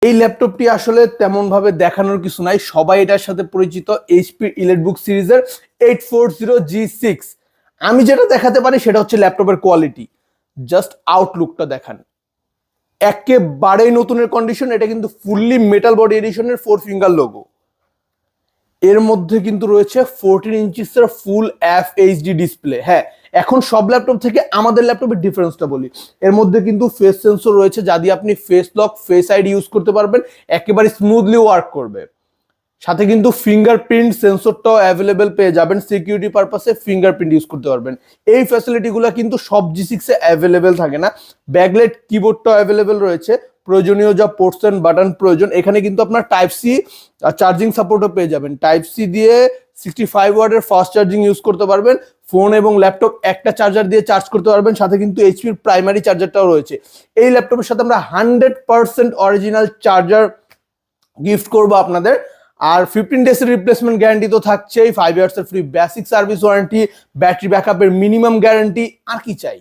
এই ল্যাপটপটি আসলে তেমন ভাবে দেখানোর কিছু নাই, সবাই এটার সাথে পরিচিত, এইচপি ইলিটবুক সিরিজের 840G6। আমি যেটা দেখাতে পারি সেটা হচ্ছে ল্যাপটপের কোয়ালিটি, জাস্ট আউটলুকটা দেখান, একেবারেই নতুনের কন্ডিশন। এটা কিন্তু ফুললি মেটাল বডি এডিশনের 4 ফিঙ্গার লোগো। এর মধ্যে কিন্তু রয়েছে 14 ইঞ্চিসের ফুল FHD ডিসপ্লে। হ্যাঁ, এখন সব ল্যাপটপ থেকে আমাদের ল্যাপটপের ডিফারেন্সটা বলি। এর মধ্যে কিন্তু ফেস সেন্সর রয়েছে, যা দিয়ে আপনি face lock, face ID use করতে পারবেন, একেবারে স্মুথলি ওয়ার্ক করবে। সাথে কিন্তু ফিঙ্গারপ্রিন্ট সেন্সরটাও অ্যাভেলেবেল পেয়ে যাবেন, সিকিউরিটি পারপাসে ফিঙ্গারপ্রিন্ট ইউজ করতে পারবেন। এই ফ্যাসিলিটিগুলো কিন্তু সব G6 এ অ্যাভেলেবেল থাকে না। ব্যাকলাইট কিবোর্ডটাও অ্যাভেলেবেল রয়েছে, প্রয়োজনীয় যা পোর্টস এন্ড বাটন প্রয়োজন। এখানে কিন্তু আপনার টাইপ সি চার্জিং সাপোর্টও পেয়ে যাবেন, টাইপ সি দিয়ে 65 ওয়াটের ফাস্ট চার্জিং ইউজ করতে পারবেন। ফোন এবং ল্যাপটপ একটা চার্জার দিয়ে চার্জ করতে পারবেন, সাথে কিন্তু এইচপির প্রাইমারি চার্জারটাও রয়েছে। এই ল্যাপটপের সাথে আমরা 100% অরিজিনাল চার্জার গিফট করবো আপনাদের। আর 15 ডেজ এর রিপ্লেসমেন্ট গ্যারান্টি তো থাকছেই, 5 ইয়ার্স এর free basic service warranty, battery ব্যাকআপের মিনিমাম গ্যারান্টি। আর কি চাই?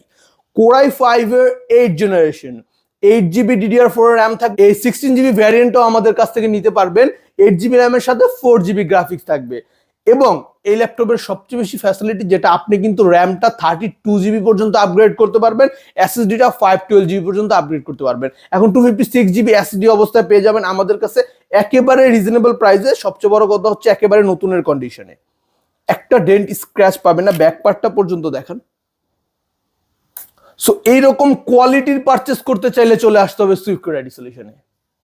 কোরাই 5 এর 8 জেনারেশন, 8GB DDR4 র্যাম থাকবে। এই 16GB ভ্যারিয়েন্টও আমাদের কাছ থেকে নিতে পারবেন, 8GB র্যামের সাথে 4GB গ্রাফিক্স থাকবে। এবং এই ল্যাপটপের সবচেয়ে বেশি ফ্যাসিলিটি যেটা, আপনি কিন্তু র্যামটা 32GB পর্যন্ত আপগ্রেড করতে পারবেন, এসএসডিটা 512GB পর্যন্ত আপগ্রেড করতে পারবেন। এখন 256GB এসএসডি অবস্থায় পেয়ে যাবেন আমাদের কাছে একেবারে রিজনেবল প্রাইসে। সবচেয়ে বড় কথা হচ্ছে একেবারে নতুনের কন্ডিশনে, একটা ডেন্ট স্ক্র্যাচ পাবেন না, ব্যাক পার্টটা পর্যন্ত দেখান। সো এইরকম কোয়ালিটির পারচেস করতে চাইলে চলে আসতে হবে সুইফট কোর আইডি সলিউশনে।